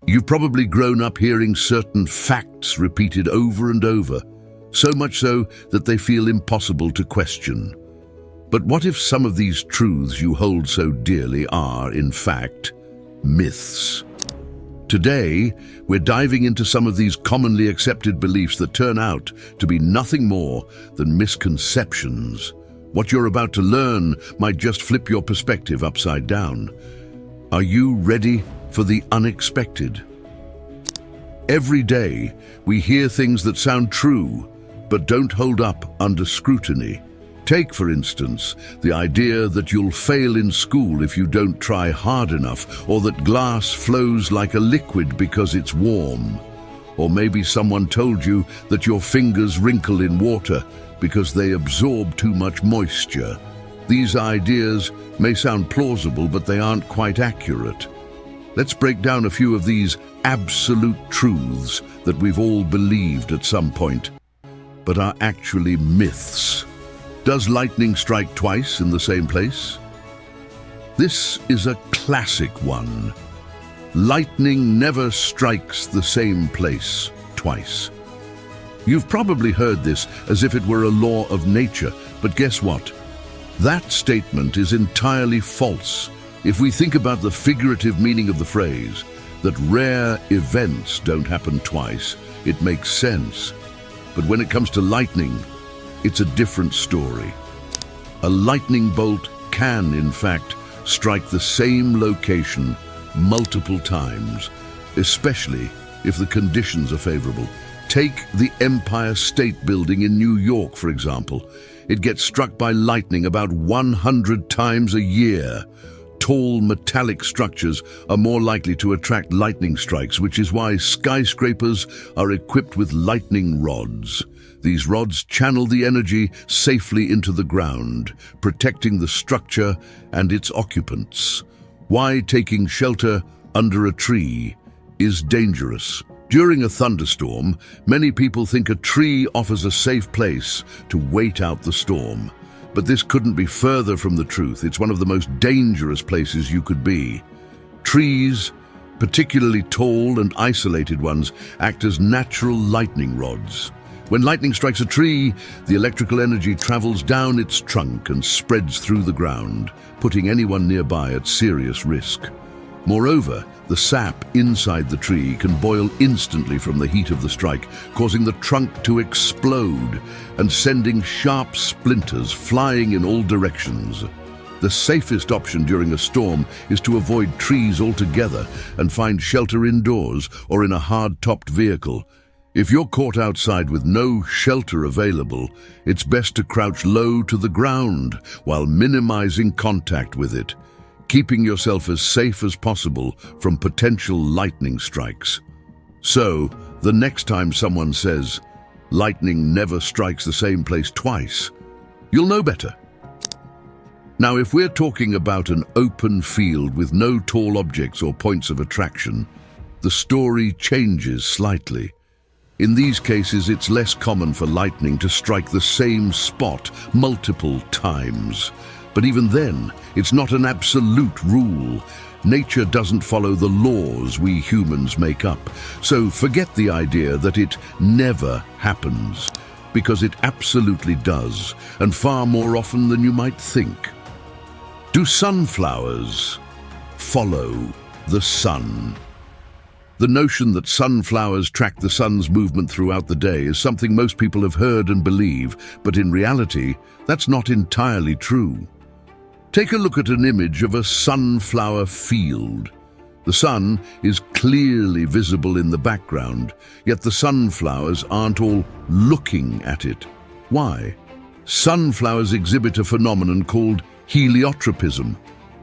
You've probably grown up hearing certain facts repeated over and over, so much so that they feel impossible to question. But what if some of these truths you hold so dearly are, in fact, myths? Today, we're diving into some of these commonly accepted beliefs that turn out to be nothing more than misconceptions. What you're about to learn might just flip your perspective upside down. Are you ready for the unexpected? Every day, we hear things that sound true, but don't hold up under scrutiny. Take, for instance, the idea that you'll fail in school if you don't try hard enough, or that glass flows like a liquid because it's warm. Or maybe someone told you that your fingers wrinkle in water because they absorb too much moisture. These ideas may sound plausible, but they aren't quite accurate. Let's break down a few of these absolute truths that we've all believed at some point, but are actually myths. Does lightning strike twice in the same place? This is a classic one. Lightning never strikes the same place twice. You've probably heard this as if it were a law of nature, but guess what? That statement is entirely false. If we think about the figurative meaning of the phrase, that rare events don't happen twice, it makes sense. But when it comes to lightning, it's a different story. A lightning bolt can, in fact, strike the same location multiple times, especially if the conditions are favorable. Take the Empire State Building in New York, for example. It gets struck by lightning about 100 times a year. Tall metallic structures are more likely to attract lightning strikes, which is why skyscrapers are equipped with lightning rods. These rods channel the energy safely into the ground, protecting the structure and its occupants. Why taking shelter under a tree is dangerous. During a thunderstorm, many people think a tree offers a safe place to wait out the storm. But this couldn't be further from the truth. It's one of the most dangerous places you could be. Trees, particularly tall and isolated ones, act as natural lightning rods. When lightning strikes a tree, the electrical energy travels down its trunk and spreads through the ground, putting anyone nearby at serious risk. Moreover, the sap inside the tree can boil instantly from the heat of the strike, causing the trunk to explode and sending sharp splinters flying in all directions. The safest option during a storm is to avoid trees altogether and find shelter indoors or in a hard-topped vehicle. If you're caught outside with no shelter available, it's best to crouch low to the ground while minimizing contact with it, keeping yourself as safe as possible from potential lightning strikes. So, the next time someone says, lightning never strikes the same place twice, you'll know better. Now, if we're talking about an open field with no tall objects or points of attraction, the story changes slightly. In these cases, it's less common for lightning to strike the same spot multiple times. But even then, it's not an absolute rule. Nature doesn't follow the laws we humans make up. So forget the idea that it never happens, because it absolutely does, and far more often than you might think. Do sunflowers follow the sun? The notion that sunflowers track the sun's movement throughout the day is something most people have heard and believe, but in reality, that's not entirely true. Take a look at an image of a sunflower field. The sun is clearly visible in the background, yet the sunflowers aren't all looking at it. Why? Sunflowers exhibit a phenomenon called heliotropism,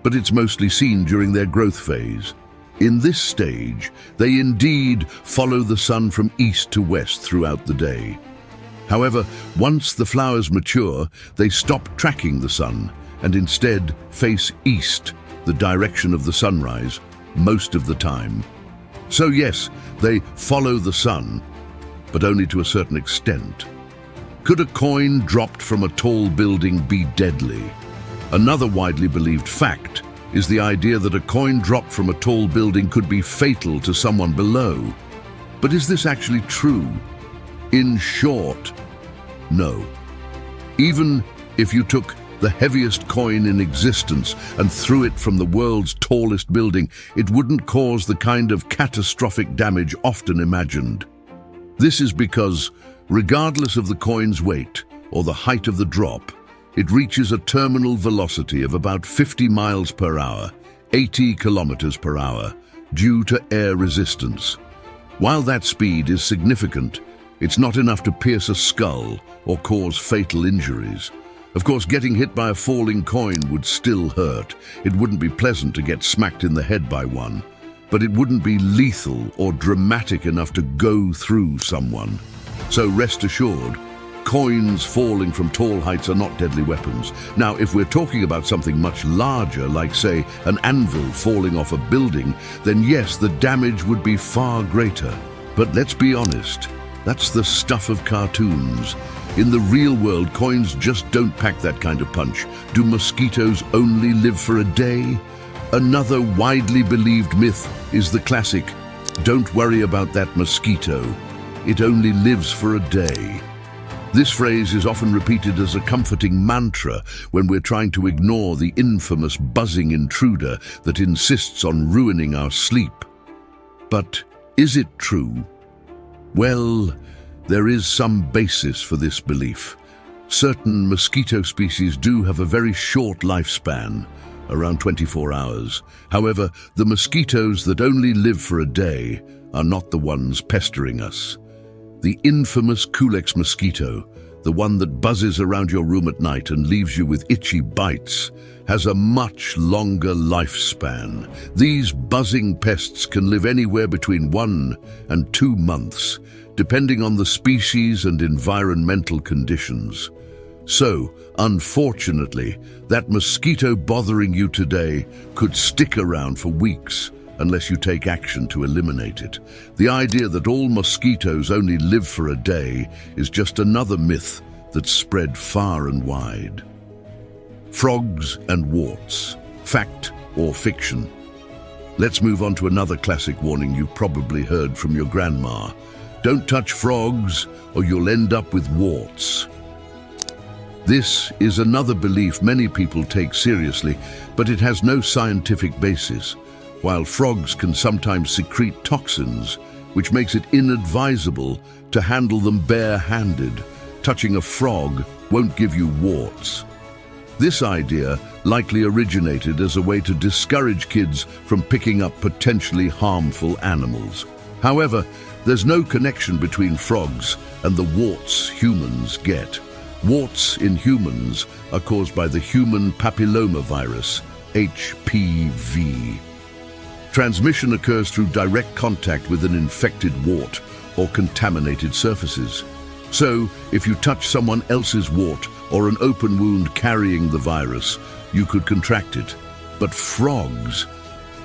but it's mostly seen during their growth phase. In this stage, they indeed follow the sun from east to west throughout the day. However, once the flowers mature, they stop tracking the sun and instead face east, the direction of the sunrise, most of the time. So yes, they follow the sun, but only to a certain extent. Could a coin dropped from a tall building be deadly? Another widely believed fact is the idea that a coin dropped from a tall building could be fatal to someone below. But is this actually true? In short, no. Even if you took the heaviest coin in existence and threw it from the world's tallest building, it wouldn't cause the kind of catastrophic damage often imagined. This is because, regardless of the coin's weight or the height of the drop, it reaches a terminal velocity of about 50 miles per hour, 80 kilometers per hour, due to air resistance. While that speed is significant, it's not enough to pierce a skull or cause fatal injuries. Of course, getting hit by a falling coin would still hurt. It wouldn't be pleasant to get smacked in the head by one, but it wouldn't be lethal or dramatic enough to go through someone. So rest assured, coins falling from tall heights are not deadly weapons. Now, if we're talking about something much larger, like say an anvil falling off a building, then yes, the damage would be far greater. But let's be honest, that's the stuff of cartoons. In the real world, coins just don't pack that kind of punch. Do mosquitoes only live for a day? Another widely believed myth is the classic, "Don't worry about that mosquito. It only lives for a day." This phrase is often repeated as a comforting mantra when we're trying to ignore the infamous buzzing intruder that insists on ruining our sleep. But is it true? Well, there is some basis for this belief. Certain mosquito species do have a very short lifespan, around 24 hours. However, the mosquitoes that only live for a day are not the ones pestering us. The infamous Culex mosquito, the one that buzzes around your room at night and leaves you with itchy bites, has a much longer lifespan. These buzzing pests can live anywhere between 1 and 2 months, depending on the species and environmental conditions. So, unfortunately, that mosquito bothering you today could stick around for weeks unless you take action to eliminate it. The idea that all mosquitoes only live for a day is just another myth that's spread far and wide. Frogs and warts. Fact or fiction? Let's move on to another classic warning you've probably heard from your grandma. Don't touch frogs or you'll end up with warts. This is another belief many people take seriously, but it has no scientific basis. While frogs can sometimes secrete toxins, which makes it inadvisable to handle them bare-handed, touching a frog won't give you warts. This idea likely originated as a way to discourage kids from picking up potentially harmful animals. However, there's no connection between frogs and the warts humans get. Warts in humans are caused by the human papillomavirus, HPV. Transmission occurs through direct contact with an infected wart or contaminated surfaces. So, if you touch someone else's wart or an open wound carrying the virus, you could contract it. But frogs,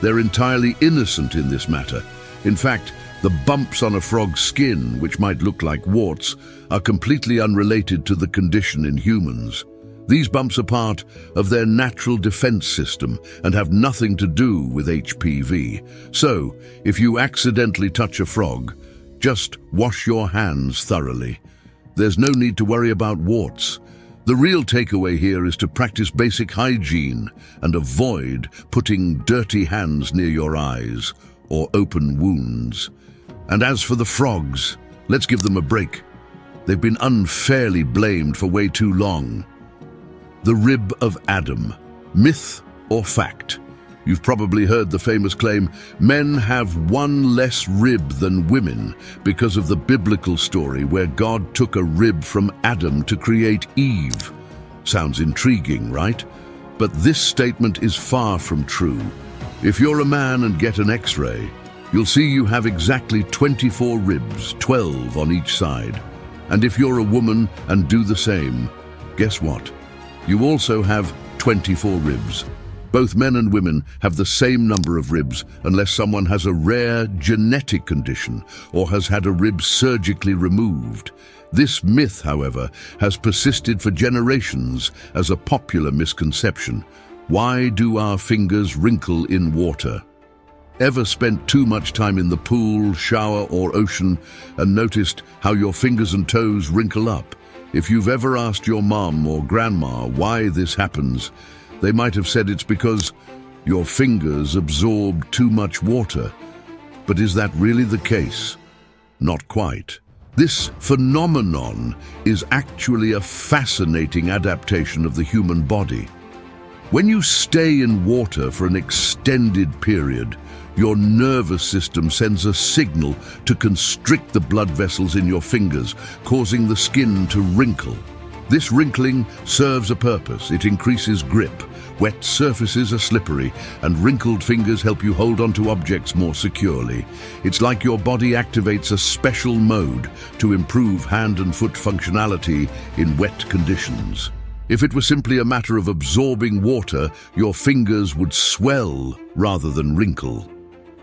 they're entirely innocent in this matter. In fact, the bumps on a frog's skin, which might look like warts, are completely unrelated to the condition in humans. These bumps are part of their natural defense system and have nothing to do with HPV. So, if you accidentally touch a frog, just wash your hands thoroughly. There's no need to worry about warts. The real takeaway here is to practice basic hygiene and avoid putting dirty hands near your eyes or open wounds. And as for the frogs, let's give them a break. They've been unfairly blamed for way too long. The rib of Adam, myth or fact? You've probably heard the famous claim, men have one less rib than women, because of the biblical story where God took a rib from Adam to create Eve. Sounds intriguing, right? But this statement is far from true. If you're a man and get an X-ray, you'll see you have exactly 24 ribs, 12 on each side. And if you're a woman and do the same, guess what? You also have 24 ribs. Both men and women have the same number of ribs unless someone has a rare genetic condition or has had a rib surgically removed. This myth, however, has persisted for generations as a popular misconception. Why do our fingers wrinkle in water? Ever spent too much time in the pool, shower, or ocean and noticed how your fingers and toes wrinkle up? If you've ever asked your mom or grandma why this happens, they might have said it's because your fingers absorb too much water. But is that really the case? Not quite. This phenomenon is actually a fascinating adaptation of the human body. When you stay in water for an extended period, your nervous system sends a signal to constrict the blood vessels in your fingers, causing the skin to wrinkle. This wrinkling serves a purpose. It increases grip. Wet surfaces are slippery, and wrinkled fingers help you hold onto objects more securely. It's like your body activates a special mode to improve hand and foot functionality in wet conditions. If it were simply a matter of absorbing water, your fingers would swell rather than wrinkle.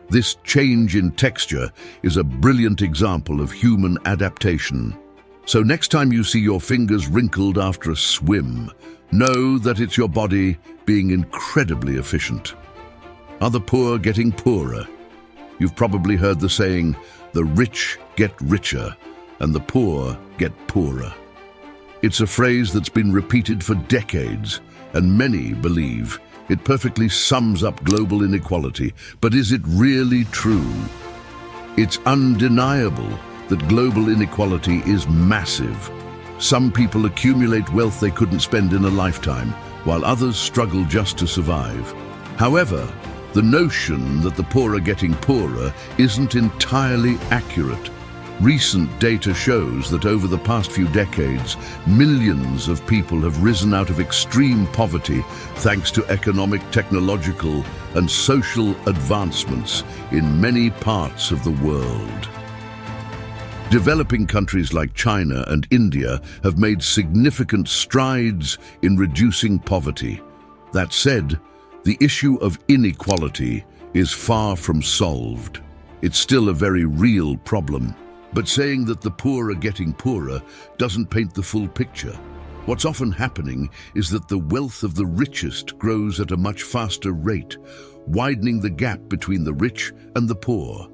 This change in texture is a brilliant example of human adaptation. So next time you see your fingers wrinkled after a swim, know that it's your body being incredibly efficient. Are the poor getting poorer? You've probably heard the saying, the rich get richer and the poor get poorer. It's a phrase that's been repeated for decades, and many believe it perfectly sums up global inequality. But is it really true? It's undeniable that global inequality is massive. Some people accumulate wealth they couldn't spend in a lifetime, while others struggle just to survive. However, the notion that the poor are getting poorer isn't entirely accurate. Recent data shows that over the past few decades, millions of people have risen out of extreme poverty thanks to economic, technological, and social advancements in many parts of the world. Developing countries like China and India have made significant strides in reducing poverty. That said, the issue of inequality is far from solved. It's still a very real problem. But saying that the poor are getting poorer doesn't paint the full picture. What's often happening is that the wealth of the richest grows at a much faster rate, widening the gap between the rich and the poor.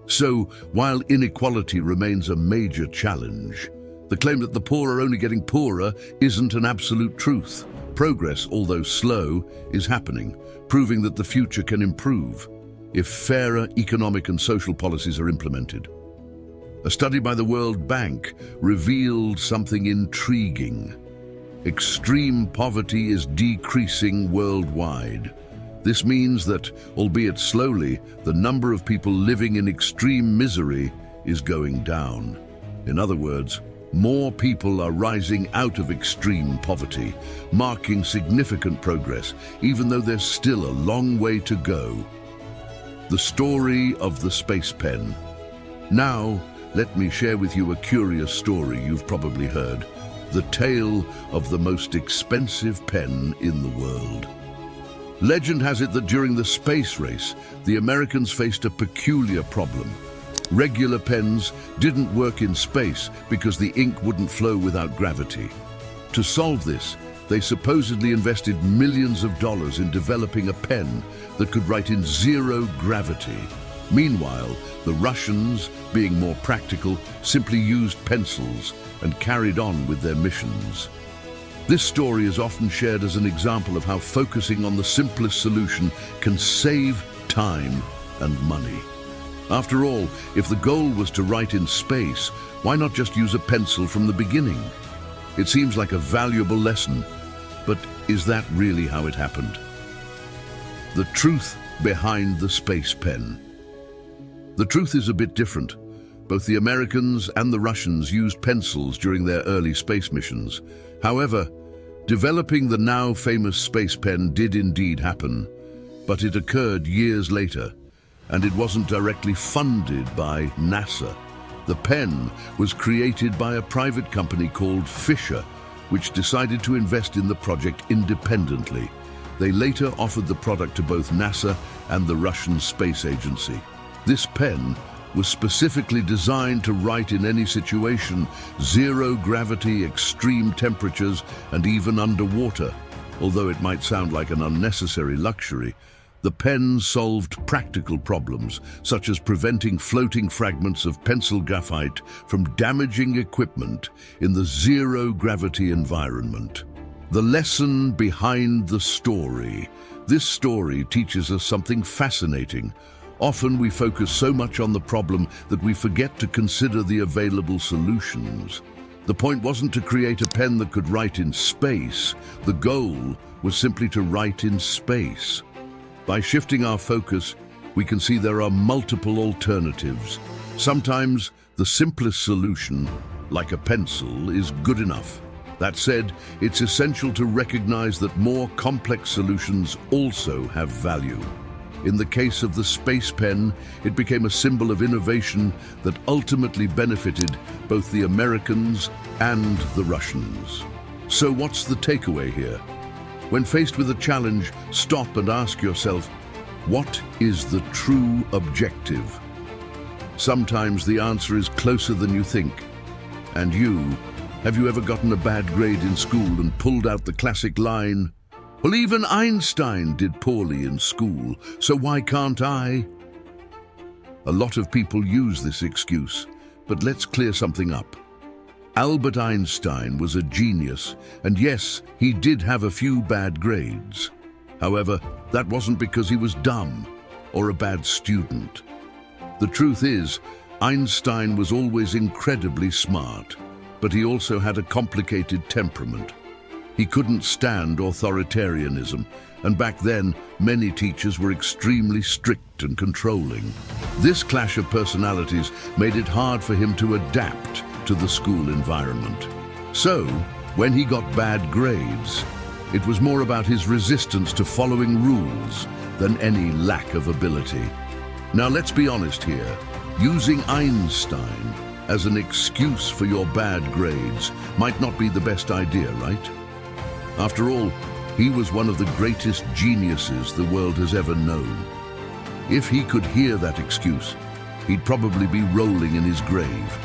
So, while inequality remains a major challenge, the claim that the poor are only getting poorer isn't an absolute truth. Progress, although slow, is happening, proving that the future can improve if fairer economic and social policies are implemented. A study by the World Bank revealed something intriguing. Extreme poverty is decreasing worldwide. This means that, albeit slowly, the number of people living in extreme misery is going down. In other words, more people are rising out of extreme poverty, marking significant progress, even though there's still a long way to go. The story of the Space Pen. Now, let me share with you a curious story you've probably heard. The tale of the most expensive pen in the world. Legend has it that during the space race, the Americans faced a peculiar problem. Regular pens didn't work in space because the ink wouldn't flow without gravity. To solve this, they supposedly invested millions of dollars in developing a pen that could write in zero gravity. Meanwhile, the Russians, being more practical, simply used pencils and carried on with their missions. This story is often shared as an example of how focusing on the simplest solution can save time and money. After all, if the goal was to write in space, why not just use a pencil from the beginning? It seems like a valuable lesson, but is that really how it happened? The truth behind the space pen. The truth is a bit different. Both the Americans and the Russians used pencils during their early space missions. However, developing the now famous space pen did indeed happen, but it occurred years later, and it wasn't directly funded by NASA. The pen was created by a private company called Fisher, which decided to invest in the project independently. They later offered the product to both NASA and the Russian Space Agency. This pen was specifically designed to write in any situation, zero gravity, extreme temperatures, and even underwater. Although it might sound like an unnecessary luxury, the pen solved practical problems, such as preventing floating fragments of pencil graphite from damaging equipment in the zero-gravity environment. The lesson behind the story. This story teaches us something fascinating. Often we focus so much on the problem that we forget to consider the available solutions. The point wasn't to create a pen that could write in space. The goal was simply to write in space. By shifting our focus, we can see there are multiple alternatives. Sometimes the simplest solution, like a pencil, is good enough. That said, it's essential to recognize that more complex solutions also have value. In the case of the Space Pen, it became a symbol of innovation that ultimately benefited both the Americans and the Russians. So what's the takeaway here? When faced with a challenge, stop and ask yourself, what is the true objective? Sometimes the answer is closer than you think. And you, have you ever gotten a bad grade in school and pulled out the classic line, "Well, even Einstein did poorly in school, so why can't I?" A lot of people use this excuse, but let's clear something up. Albert Einstein was a genius, and yes, he did have a few bad grades. However, that wasn't because he was dumb or a bad student. The truth is, Einstein was always incredibly smart, but he also had a complicated temperament. He couldn't stand authoritarianism, and back then, many teachers were extremely strict and controlling. This clash of personalities made it hard for him to adapt to the school environment. So, when he got bad grades, it was more about his resistance to following rules than any lack of ability. Now let's be honest here. Using Einstein as an excuse for your bad grades might not be the best idea, right? After all, he was one of the greatest geniuses the world has ever known. If he could hear that excuse, he'd probably be rolling in his grave.